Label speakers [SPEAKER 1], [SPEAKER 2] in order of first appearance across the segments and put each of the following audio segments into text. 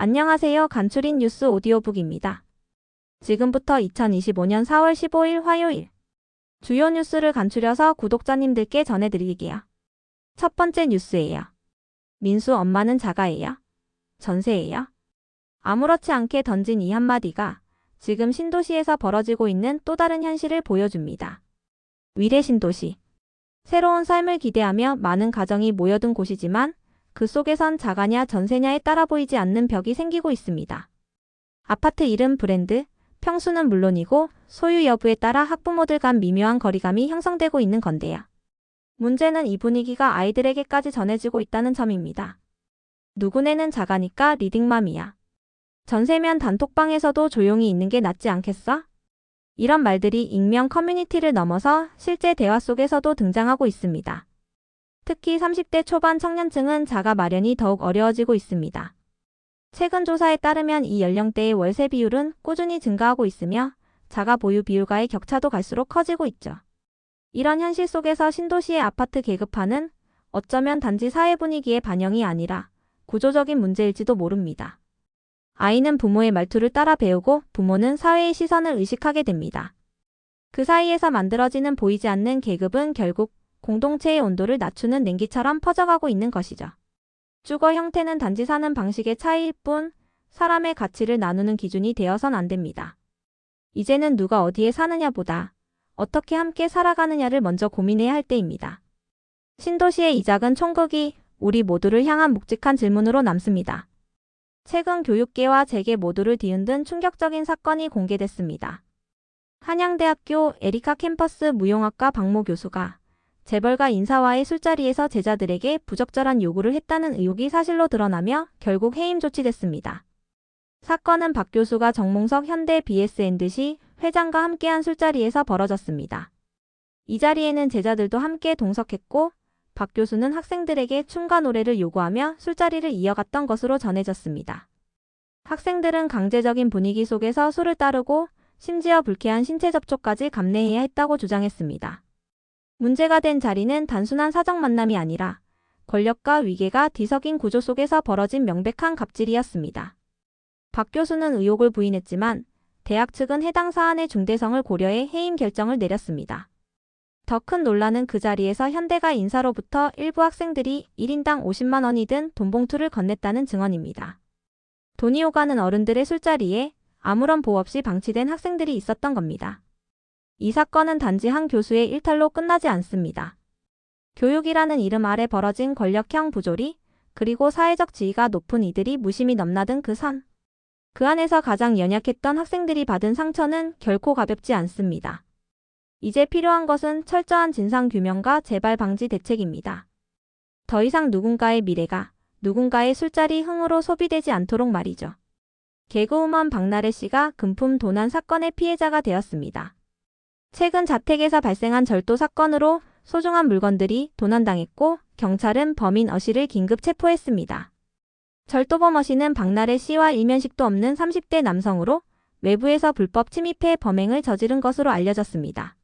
[SPEAKER 1] 안녕하세요. 간추린 뉴스 오디오북입니다. 지금부터 2025년 4월 15일 화요일 주요 뉴스를 간추려서 구독자님들께 전해드릴게요. 첫 번째 뉴스예요. 민수 엄마는 자가예요? 전세예요? 아무렇지 않게 던진 이 한마디가 지금 신도시에서 벌어지고 있는 또 다른 현실을 보여줍니다. 위례 신도시. 새로운 삶을 기대하며 많은 가정이 모여든 곳이지만 그 속에선 자가냐 전세냐에 따라 보이지 않는 벽이 생기고 있습니다. 아파트 이름 브랜드, 평수는 물론이고 소유 여부에 따라 학부모들 간 미묘한 거리감이 형성되고 있는 건데요. 문제는 이 분위기가 아이들에게까지 전해지고 있다는 점입니다. 누구네는 자가니까 리딩맘이야. 전세면 단톡방에서도 조용히 있는 게 낫지 않겠어? 이런 말들이 익명 커뮤니티를 넘어서 실제 대화 속에서도 등장하고 있습니다. 특히 30대 초반 청년층은 자가 마련이 더욱 어려워지고 있습니다. 최근 조사에 따르면 이 연령대의 월세 비율은 꾸준히 증가하고 있으며 자가 보유 비율과의 격차도 갈수록 커지고 있죠. 이런 현실 속에서 신도시의 아파트 계급화는 어쩌면 단지 사회 분위기의 반영이 아니라 구조적인 문제일지도 모릅니다. 아이는 부모의 말투를 따라 배우고 부모는 사회의 시선을 의식하게 됩니다. 그 사이에서 만들어지는 보이지 않는 계급은 결국 공동체의 온도를 낮추는 냉기처럼 퍼져가고 있는 것이죠. 주거 형태는 단지 사는 방식의 차이일 뿐 사람의 가치를 나누는 기준이 되어선 안 됩니다. 이제는 누가 어디에 사느냐보다 어떻게 함께 살아가느냐를 먼저 고민해야 할 때입니다. 신도시의 이 작은 총극이 우리 모두를 향한 묵직한 질문으로 남습니다. 최근 교육계와 재계 모두를 뒤흔든 충격적인 사건이 공개됐습니다. 한양대학교 에리카 캠퍼스 무용학과 박모 교수가 재벌가 인사와의 술자리에서 제자들에게 부적절한 요구를 했다는 의혹이 사실로 드러나며 결국 해임 조치됐습니다. 사건은 박 교수가 정몽석 현대 BSN드시 회장과 함께한 술자리에서 벌어졌습니다. 이 자리에는 제자들도 함께 동석했고 박 교수는 학생들에게 춤과 노래를 요구하며 술자리를 이어갔던 것으로 전해졌습니다. 학생들은 강제적인 분위기 속에서 술을 따르고 심지어 불쾌한 신체 접촉까지 감내해야 했다고 주장했습니다. 문제가 된 자리는 단순한 사적 만남이 아니라 권력과 위계가 뒤섞인 구조 속에서 벌어진 명백한 갑질이었습니다. 박 교수는 의혹을 부인했지만 대학 측은 해당 사안의 중대성을 고려해 해임 결정을 내렸습니다. 더 큰 논란은 그 자리에서 현대가 인사로부터 일부 학생들이 1인당 50만 원이 든 돈봉투를 건넸다는 증언입니다. 돈이 오가는 어른들의 술자리에 아무런 보호 없이 방치된 학생들이 있었던 겁니다. 이 사건은 단지 한 교수의 일탈로 끝나지 않습니다. 교육이라는 이름 아래 벌어진 권력형 부조리, 그리고 사회적 지위가 높은 이들이 무심히 넘나든 그 선. 그 안에서 가장 연약했던 학생들이 받은 상처는 결코 가볍지 않습니다. 이제 필요한 것은 철저한 진상규명과 재발 방지 대책입니다. 더 이상 누군가의 미래가 누군가의 술자리 흥으로 소비되지 않도록 말이죠. 개그우먼 박나래 씨가 금품 도난 사건의 피해자가 되었습니다. 최근 자택에서 발생한 절도 사건으로 소중한 물건들이 도난당했고 경찰은 범인 어 씨를 긴급 체포했습니다. 절도범 어 씨는 박나래 씨와 일면식도 없는 30대 남성으로 외부에서 불법 침입해 범행을 저지른 것으로 알려졌습니다.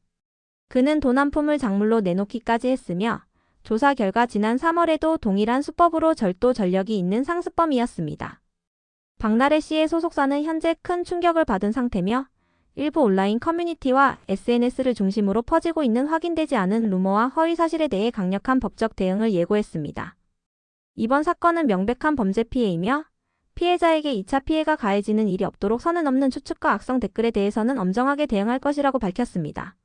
[SPEAKER 1] 그는 도난품을 작물로 내놓기까지 했으며 조사 결과 지난 3월에도 동일한 수법으로 절도 전력이 있는 상습범이었습니다. 박나래 씨의 소속사는 현재 큰 충격을 받은 상태며 일부 온라인 커뮤니티와 SNS를 중심으로 퍼지고 있는 확인되지 않은 루머와 허위 사실에 대해 강력한 법적 대응을 예고했습니다. 이번 사건은 명백한 범죄 피해이며 피해자에게 2차 피해가 가해지는 일이 없도록 선을 넘는 추측과 악성 댓글에 대해서는 엄정하게 대응할 것이라고 밝혔습니다.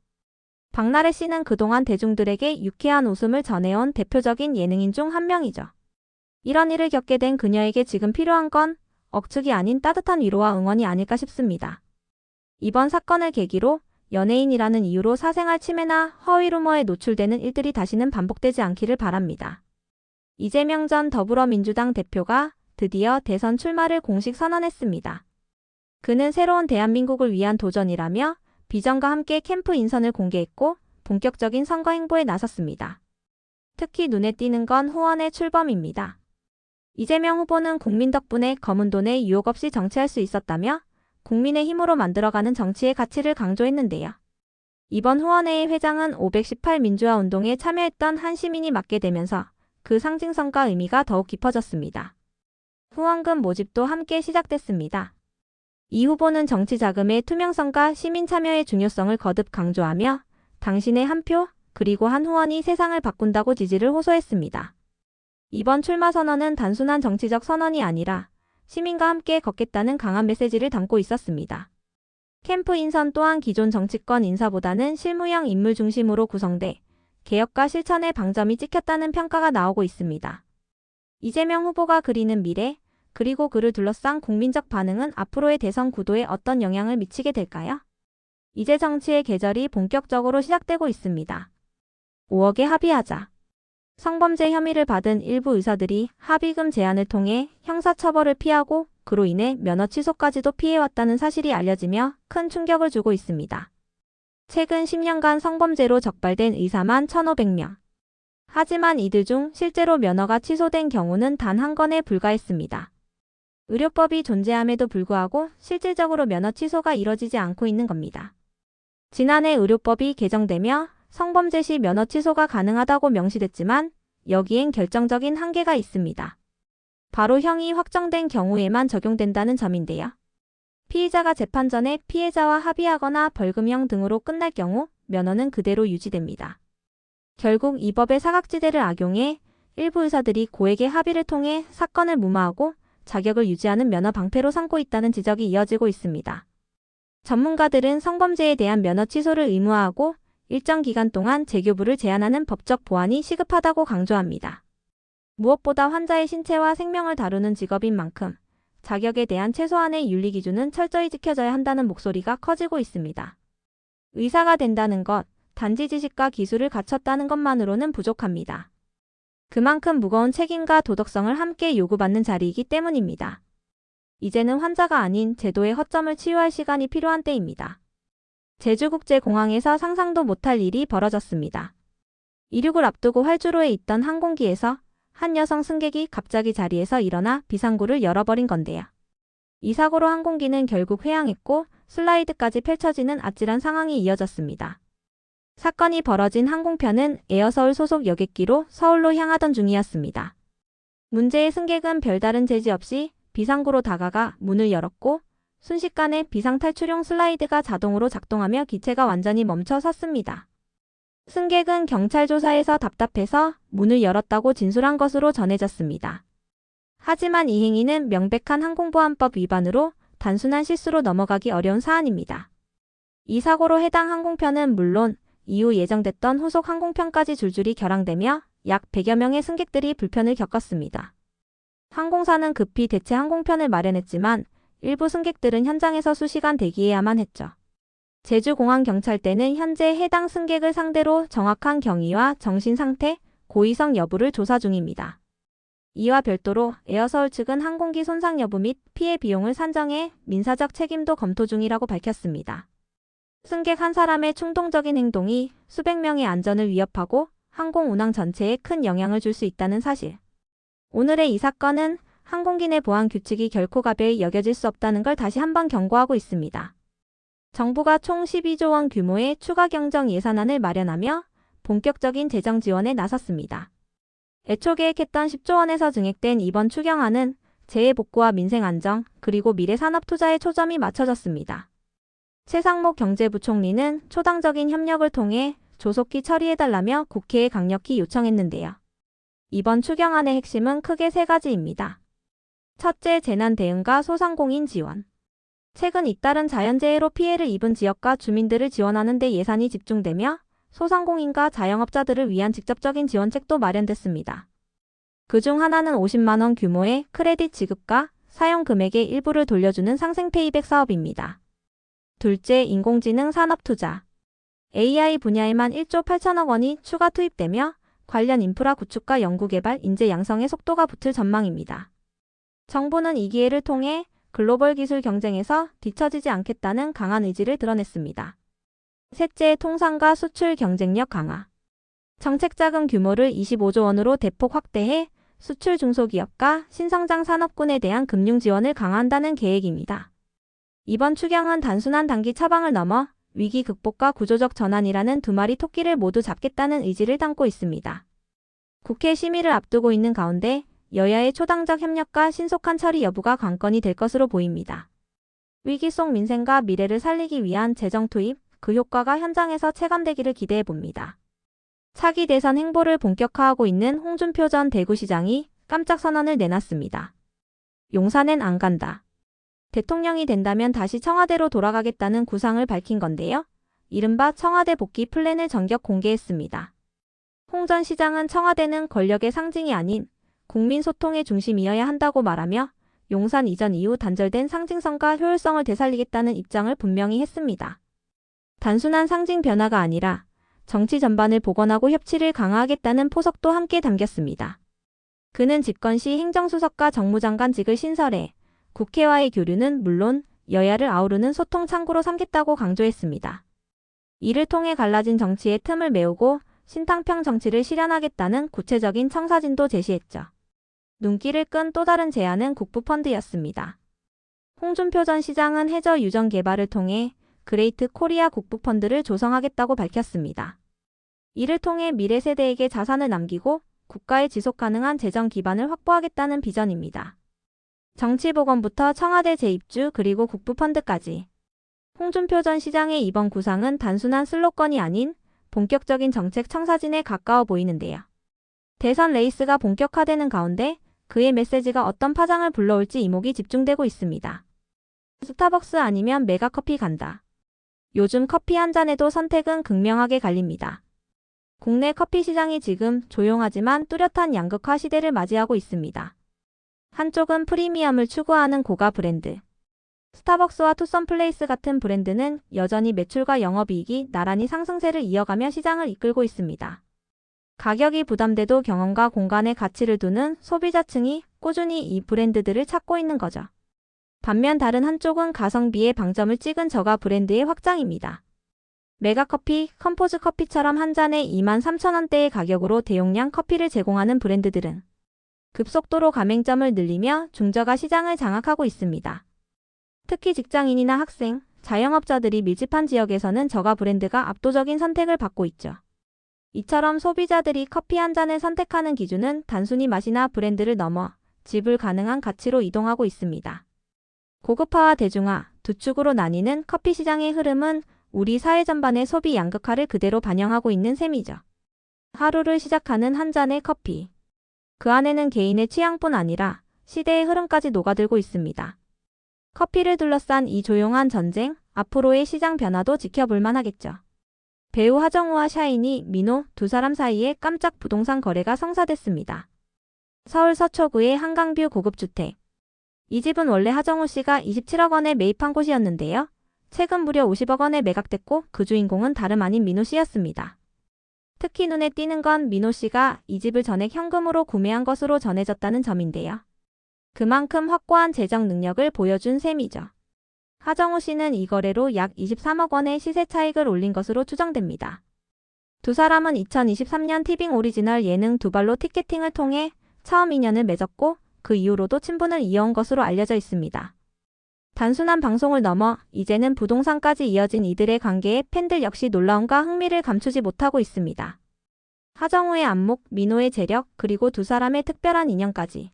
[SPEAKER 1] 박나래 씨는 그동안 대중들에게 유쾌한 웃음을 전해온 대표적인 예능인 중 한 명이죠. 이런 일을 겪게 된 그녀에게 지금 필요한 건 억측이 아닌 따뜻한 위로와 응원이 아닐까 싶습니다. 이번 사건을 계기로 연예인이라는 이유로 사생활 침해나 허위 루머에 노출되는 일들이 다시는 반복되지 않기를 바랍니다. 이재명 전 더불어민주당 대표가 드디어 대선 출마를 공식 선언했습니다. 그는 새로운 대한민국을 위한 도전이라며 비전과 함께 캠프 인선을 공개했고 본격적인 선거 행보에 나섰습니다. 특히 눈에 띄는 건 후원의 출범입니다. 이재명 후보는 국민 덕분에 검은 돈에 유혹 없이 정치할 수 있었다며 국민의 힘으로 만들어가는 정치의 가치를 강조했는데요. 이번 후원회의 회장은 518 민주화 운동에 참여했던 한 시민이 맡게 되면서 그 상징성과 의미가 더욱 깊어졌습니다. 후원금 모집도 함께 시작됐습니다. 이 후보는 정치 자금의 투명성과 시민 참여의 중요성을 거듭 강조하며 당신의 한 표, 그리고 한 후원이 세상을 바꾼다고 지지를 호소했습니다. 이번 출마 선언은 단순한 정치적 선언이 아니라 시민과 함께 걷겠다는 강한 메시지를 담고 있었습니다. 캠프 인선 또한 기존 정치권 인사보다는 실무형 인물 중심으로 구성돼 개혁과 실천의 방점이 찍혔다는 평가가 나오고 있습니다. 이재명 후보가 그리는 미래, 그리고 그를 둘러싼 국민적 반응은 앞으로의 대선 구도에 어떤 영향을 미치게 될까요? 이제 정치의 계절이 본격적으로 시작되고 있습니다. 5억에 합의하자. 성범죄 혐의를 받은 일부 의사들이 합의금 제한을 통해 형사처벌을 피하고 그로 인해 면허 취소까지도 피해왔다는 사실이 알려지며 큰 충격을 주고 있습니다. 최근 10년간 성범죄로 적발된 의사만 1,500명. 하지만 이들 중 실제로 면허가 취소된 경우는 단 한 건에 불과했습니다. 의료법이 존재함에도 불구하고 실질적으로 면허 취소가 이뤄지지 않고 있는 겁니다. 지난해 의료법이 개정되며 성범죄 시 면허 취소가 가능하다고 명시됐지만 여기엔 결정적인 한계가 있습니다. 바로 형이 확정된 경우에만 적용된다는 점인데요. 피의자가 재판 전에 피해자와 합의하거나 벌금형 등으로 끝날 경우 면허는 그대로 유지됩니다. 결국 이 법의 사각지대를 악용해 일부 의사들이 고액의 합의를 통해 사건을 무마하고 자격을 유지하는 면허 방패로 삼고 있다는 지적이 이어지고 있습니다. 전문가들은 성범죄에 대한 면허 취소를 의무화하고 일정 기간 동안 재교부를 제한하는 법적 보완이 시급하다고 강조합니다. 무엇보다 환자의 신체와 생명을 다루는 직업인 만큼 자격에 대한 최소한의 윤리 기준은 철저히 지켜져야 한다는 목소리가 커지고 있습니다. 의사가 된다는 것, 단지 지식과 기술을 갖췄다는 것만으로는 부족합니다. 그만큼 무거운 책임과 도덕성을 함께 요구받는 자리이기 때문입니다. 이제는 환자가 아닌 제도의 허점을 치유할 시간이 필요한 때입니다. 제주국제공항에서 상상도 못할 일이 벌어졌습니다. 이륙을 앞두고 활주로에 있던 항공기에서 한 여성 승객이 갑자기 자리에서 일어나 비상구를 열어버린 건데요. 이 사고로 항공기는 결국 회항했고 슬라이드까지 펼쳐지는 아찔한 상황이 이어졌습니다. 사건이 벌어진 항공편은 에어서울 소속 여객기로 서울로 향하던 중이었습니다. 문제의 승객은 별다른 제지 없이 비상구로 다가가 문을 열었고 순식간에 비상탈출용 슬라이드가 자동으로 작동하며 기체가 완전히 멈춰 섰습니다. 승객은 경찰 조사에서 답답해서 문을 열었다고 진술한 것으로 전해졌습니다. 하지만 이 행위는 명백한 항공보안법 위반으로 단순한 실수로 넘어가기 어려운 사안입니다. 이 사고로 해당 항공편은 물론 이후 예정됐던 후속 항공편까지 줄줄이 결항되며 약 100여 명의 승객들이 불편을 겪었습니다. 항공사는 급히 대체 항공편을 마련했지만 일부 승객들은 현장에서 수시간 대기해야만 했죠. 제주공항경찰대는 현재 해당 승객을 상대로 정확한 경위와 정신상태, 고의성 여부를 조사 중입니다. 이와 별도로 에어서울 측은 항공기 손상 여부 및 피해 비용을 산정해 민사적 책임도 검토 중이라고 밝혔습니다. 승객 한 사람의 충동적인 행동이 수백 명의 안전을 위협하고 항공 운항 전체에 큰 영향을 줄 수 있다는 사실. 오늘의 이 사건은 항공기 내 보안 규칙이 결코 가벼이 여겨질 수 없다는 걸 다시 한번 경고하고 있습니다. 정부가 총 12조 원 규모의 추가 경정 예산안을 마련하며 본격적인 재정 지원에 나섰습니다. 애초 계획했던 10조 원에서 증액된 이번 추경안은 재해복구와 민생 안정, 그리고 미래 산업 투자에 초점이 맞춰졌습니다. 최상목 경제부총리는 초당적인 협력을 통해 조속히 처리해달라며 국회에 강력히 요청했는데요. 이번 추경안의 핵심은 크게 세 가지입니다. 첫째, 재난 대응과 소상공인 지원. 최근 잇따른 자연재해로 피해를 입은 지역과 주민들을 지원하는 데 예산이 집중되며 소상공인과 자영업자들을 위한 직접적인 지원책도 마련됐습니다. 그중 하나는 50만 원 규모의 크레딧 지급과 사용 금액의 일부를 돌려주는 상생페이백 사업입니다. 둘째, 인공지능 산업 투자. AI 분야에만 1조 8천억 원이 추가 투입되며 관련 인프라 구축과 연구개발, 인재 양성에 속도가 붙을 전망입니다. 정부는 이 기회를 통해 글로벌 기술 경쟁에서 뒤처지지 않겠다는 강한 의지를 드러냈습니다. 셋째, 통상과 수출 경쟁력 강화. 정책자금 규모를 25조 원으로 대폭 확대해 수출 중소기업과 신성장 산업군에 대한 금융 지원을 강화한다는 계획입니다. 이번 추경은 단순한 단기 처방을 넘어 위기 극복과 구조적 전환이라는 두 마리 토끼를 모두 잡겠다는 의지를 담고 있습니다. 국회 심의를 앞두고 있는 가운데 여야의 초당적 협력과 신속한 처리 여부가 관건이 될 것으로 보입니다. 위기 속 민생과 미래를 살리기 위한 재정 투입, 그 효과가 현장에서 체감되기를 기대해 봅니다. 차기 대선 행보를 본격화하고 있는 홍준표 전 대구시장이 깜짝 선언을 내놨습니다. 용산엔 안 간다. 대통령이 된다면 다시 청와대로 돌아가겠다는 구상을 밝힌 건데요. 이른바 청와대 복귀 플랜을 전격 공개했습니다. 홍 전 시장은 청와대는 권력의 상징이 아닌 국민 소통의 중심이어야 한다고 말하며 용산 이전 이후 단절된 상징성과 효율성을 되살리겠다는 입장을 분명히 했습니다. 단순한 상징 변화가 아니라 정치 전반을 복원하고 협치를 강화하겠다는 포석도 함께 담겼습니다. 그는 집권 시 행정수석과 정무장관직을 신설해 국회와의 교류는 물론 여야를 아우르는 소통 창구로 삼겠다고 강조했습니다. 이를 통해 갈라진 정치의 틈을 메우고 신탕평 정치를 실현하겠다는 구체적인 청사진도 제시했죠. 눈길을 끈 또 다른 제안은 국부펀드였습니다. 홍준표 전 시장은 해저 유전 개발을 통해 그레이트 코리아 국부펀드를 조성하겠다고 밝혔습니다. 이를 통해 미래 세대에게 자산을 남기고 국가의 지속 가능한 재정 기반을 확보하겠다는 비전입니다. 정치보건부터 청와대 재입주 그리고 국부펀드까지. 홍준표 전 시장의 이번 구상은 단순한 슬로건이 아닌 본격적인 정책 청사진에 가까워 보이는데요. 대선 레이스가 본격화되는 가운데 그의 메시지가 어떤 파장을 불러올지 이목이 집중되고 있습니다. 스타벅스 아니면 메가커피 간다. 요즘 커피 한 잔에도 선택은 극명하게 갈립니다. 국내 커피 시장이 지금 조용하지만 뚜렷한 양극화 시대를 맞이하고 있습니다. 한쪽은 프리미엄을 추구하는 고가 브랜드. 스타벅스와 투썸플레이스 같은 브랜드는 여전히 매출과 영업이익이 나란히 상승세를 이어가며 시장을 이끌고 있습니다. 가격이 부담돼도 경험과 공간에 가치를 두는 소비자층이 꾸준히 이 브랜드들을 찾고 있는 거죠. 반면 다른 한쪽은 가성비에 방점을 찍은 저가 브랜드의 확장입니다. 메가커피, 컴포즈 커피처럼 한 잔에 23,000원대의 가격으로 대용량 커피를 제공하는 브랜드들은 급속도로 가맹점을 늘리며 중저가 시장을 장악하고 있습니다. 특히 직장인이나 학생, 자영업자들이 밀집한 지역에서는 저가 브랜드가 압도적인 선택을 받고 있죠. 이처럼 소비자들이 커피 한 잔을 선택하는 기준은 단순히 맛이나 브랜드를 넘어 지불 가능한 가치로 이동하고 있습니다. 고급화와 대중화, 두 축으로 나뉘는 커피 시장의 흐름은 우리 사회 전반의 소비 양극화를 그대로 반영하고 있는 셈이죠. 하루를 시작하는 한 잔의 커피. 그 안에는 개인의 취향뿐 아니라 시대의 흐름까지 녹아들고 있습니다. 커피를 둘러싼 이 조용한 전쟁, 앞으로의 시장 변화도 지켜볼 만하겠죠. 배우 하정우와 샤이니, 민호 두 사람 사이에 깜짝 부동산 거래가 성사됐습니다. 서울 서초구의 한강뷰 고급주택. 이 집은 원래 하정우 씨가 27억 원에 매입한 곳이었는데요. 최근 무려 50억 원에 매각됐고 그 주인공은 다름 아닌 민호 씨였습니다. 특히 눈에 띄는 건 민호 씨가 이 집을 전액 현금으로 구매한 것으로 전해졌다는 점인데요. 그만큼 확고한 재정 능력을 보여준 셈이죠. 하정우 씨는 이 거래로 약 23억 원의 시세 차익을 올린 것으로 추정됩니다. 두 사람은 2023년 티빙 오리지널 예능 두발로 티켓팅을 통해 처음 인연을 맺었고 그 이후로도 친분을 이어온 것으로 알려져 있습니다. 단순한 방송을 넘어 이제는 부동산까지 이어진 이들의 관계에 팬들 역시 놀라움과 흥미를 감추지 못하고 있습니다. 하정우의 안목, 민호의 재력, 그리고 두 사람의 특별한 인연까지.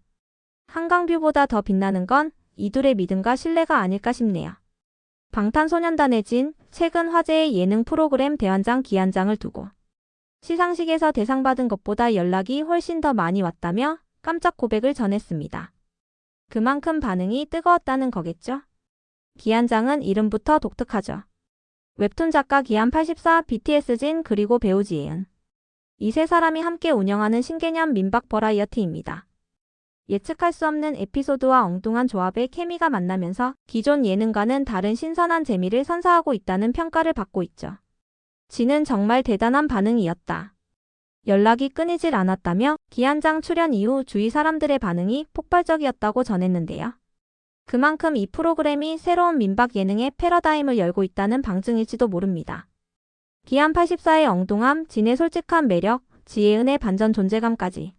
[SPEAKER 1] 한강뷰보다 더 빛나는 건 이둘의 믿음과 신뢰가 아닐까 싶네요. 방탄소년단의 진, 최근 화제의 예능 프로그램 대환장 기안장을 두고 시상식에서 대상 받은 것보다 연락이 훨씬 더 많이 왔다며 깜짝 고백을 전했습니다. 그만큼 반응이 뜨거웠다는 거겠죠? 기안장은 이름부터 독특하죠. 웹툰 작가 기안84, BTS 진 그리고 배우 지혜은. 이 세 사람이 함께 운영하는 신개념 민박 버라이어티입니다. 예측할 수 없는 에피소드와 엉뚱한 조합의 케미가 만나면서 기존 예능과는 다른 신선한 재미를 선사하고 있다는 평가를 받고 있죠. 진은 정말 대단한 반응이었다. 연락이 끊이질 않았다며 기안장 출연 이후 주위 사람들의 반응이 폭발적이었다고 전했는데요. 그만큼 이 프로그램이 새로운 민박 예능의 패러다임을 열고 있다는 방증일지도 모릅니다. 기안84의 엉뚱함, 진의 솔직한 매력, 지혜은의 반전 존재감까지.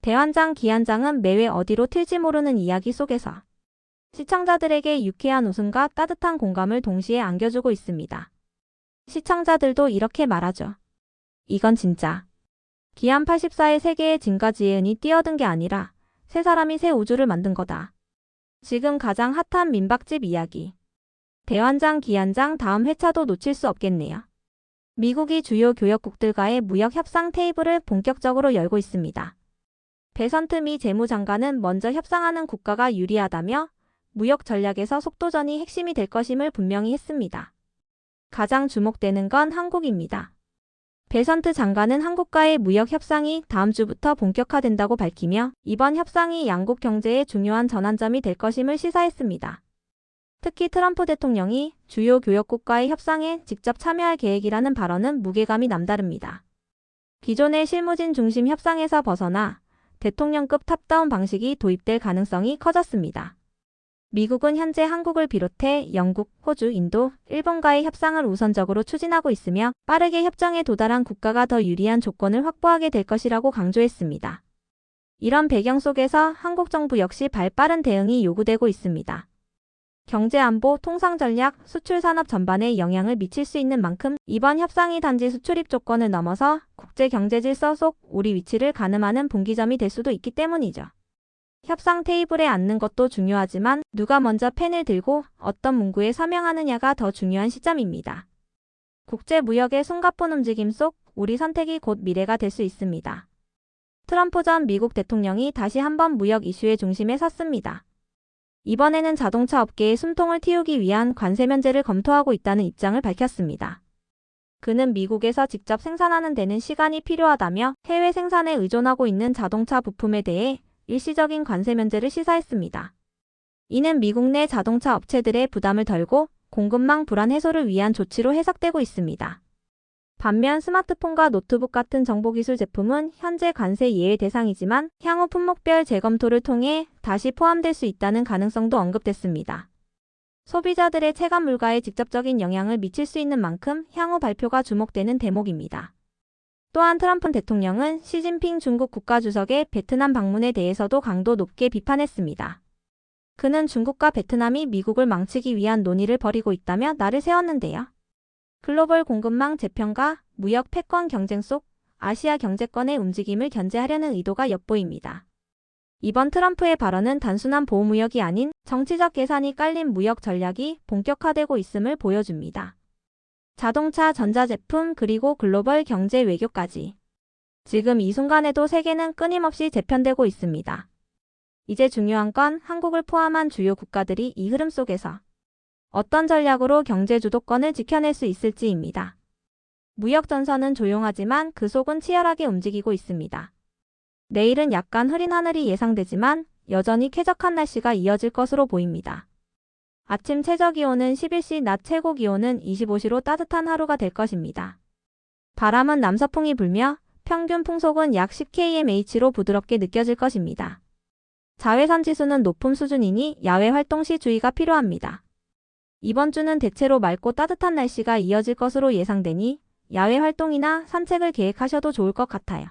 [SPEAKER 1] 대환장 기안장은 매회 어디로 튈지 모르는 이야기 속에서 시청자들에게 유쾌한 웃음과 따뜻한 공감을 동시에 안겨주고 있습니다. 시청자들도 이렇게 말하죠. 이건 진짜. 기안84의 세계에 진과 지혜은이 뛰어든 게 아니라 세 사람이 새 우주를 만든 거다. 지금 가장 핫한 민박집 이야기. 대환장 기한장 다음 회차도 놓칠 수 없겠네요. 미국이 주요 교역국들과의 무역 협상 테이블을 본격적으로 열고 있습니다. 베선트 미 재무장관은 먼저 협상하는 국가가 유리하다며 무역 전략에서 속도전이 핵심이 될 것임을 분명히 했습니다. 가장 주목되는 건 한국입니다. 베선트 장관은 한국과의 무역 협상이 다음 주부터 본격화된다고 밝히며 이번 협상이 양국 경제의 중요한 전환점이 될 것임을 시사했습니다. 특히 트럼프 대통령이 주요 교역국과의 협상에 직접 참여할 계획이라는 발언은 무게감이 남다릅니다. 기존의 실무진 중심 협상에서 벗어나 대통령급 탑다운 방식이 도입될 가능성이 커졌습니다. 미국은 현재 한국을 비롯해 영국, 호주, 인도, 일본과의 협상을 우선적으로 추진하고 있으며 빠르게 협정에 도달한 국가가 더 유리한 조건을 확보하게 될 것이라고 강조했습니다. 이런 배경 속에서 한국 정부 역시 발빠른 대응이 요구되고 있습니다. 경제 안보, 통상 전략, 수출 산업 전반에 영향을 미칠 수 있는 만큼 이번 협상이 단지 수출입 조건을 넘어서 국제 경제 질서 속 우리 위치를 가늠하는 분기점이 될 수도 있기 때문이죠. 협상 테이블에 앉는 것도 중요하지만 누가 먼저 펜을 들고 어떤 문구에 서명하느냐가 더 중요한 시점입니다. 국제 무역의 숨가쁜 움직임 속 우리 선택이 곧 미래가 될 수 있습니다. 트럼프 전 미국 대통령이 다시 한번 무역 이슈의 중심에 섰습니다. 이번에는 자동차 업계의 숨통을 틔우기 위한 관세 면제를 검토하고 있다는 입장을 밝혔습니다. 그는 미국에서 직접 생산하는 데는 시간이 필요하다며 해외 생산에 의존하고 있는 자동차 부품에 대해 일시적인 관세 면제를 시사했습니다. 이는 미국 내 자동차 업체들의 부담을 덜고 공급망 불안 해소를 위한 조치로 해석되고 있습니다. 반면 스마트폰과 노트북 같은 정보기술 제품은 현재 관세 예외 대상이지만 향후 품목별 재검토를 통해 다시 포함될 수 있다는 가능성도 언급됐습니다. 소비자들의 체감 물가에 직접적인 영향을 미칠 수 있는 만큼 향후 발표가 주목되는 대목입니다. 또한 트럼프 대통령은 시진핑 중국 국가주석의 베트남 방문에 대해서도 강도 높게 비판했습니다. 그는 중국과 베트남이 미국을 망치기 위한 논의를 벌이고 있다며 날을 세웠는데요. 글로벌 공급망 재편과 무역 패권 경쟁 속 아시아 경제권의 움직임을 견제하려는 의도가 엿보입니다. 이번 트럼프의 발언은 단순한 보호무역이 아닌 정치적 계산이 깔린 무역 전략이 본격화되고 있음을 보여줍니다. 자동차, 전자제품, 그리고 글로벌 경제 외교까지. 지금 이 순간에도 세계는 끊임없이 재편되고 있습니다. 이제 중요한 건 한국을 포함한 주요 국가들이 이 흐름 속에서 어떤 전략으로 경제 주도권을 지켜낼 수 있을지입니다. 무역 전선은 조용하지만 그 속은 치열하게 움직이고 있습니다. 내일은 약간 흐린 하늘이 예상되지만 여전히 쾌적한 날씨가 이어질 것으로 보입니다. 아침 최저기온은 11시, 낮 최고기온은 25시로 따뜻한 하루가 될 것입니다. 바람은 남서풍이 불며 평균 풍속은 약 10kmh로 부드럽게 느껴질 것입니다. 자외선 지수는 높음 수준이니 야외 활동 시 주의가 필요합니다. 이번 주는 대체로 맑고 따뜻한 날씨가 이어질 것으로 예상되니 야외 활동이나 산책을 계획하셔도 좋을 것 같아요.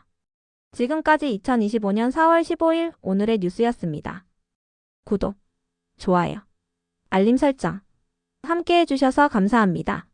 [SPEAKER 1] 지금까지 2025년 4월 15일 오늘의 뉴스였습니다. 구독, 좋아요, 알림 설정 함께 해주셔서 감사합니다.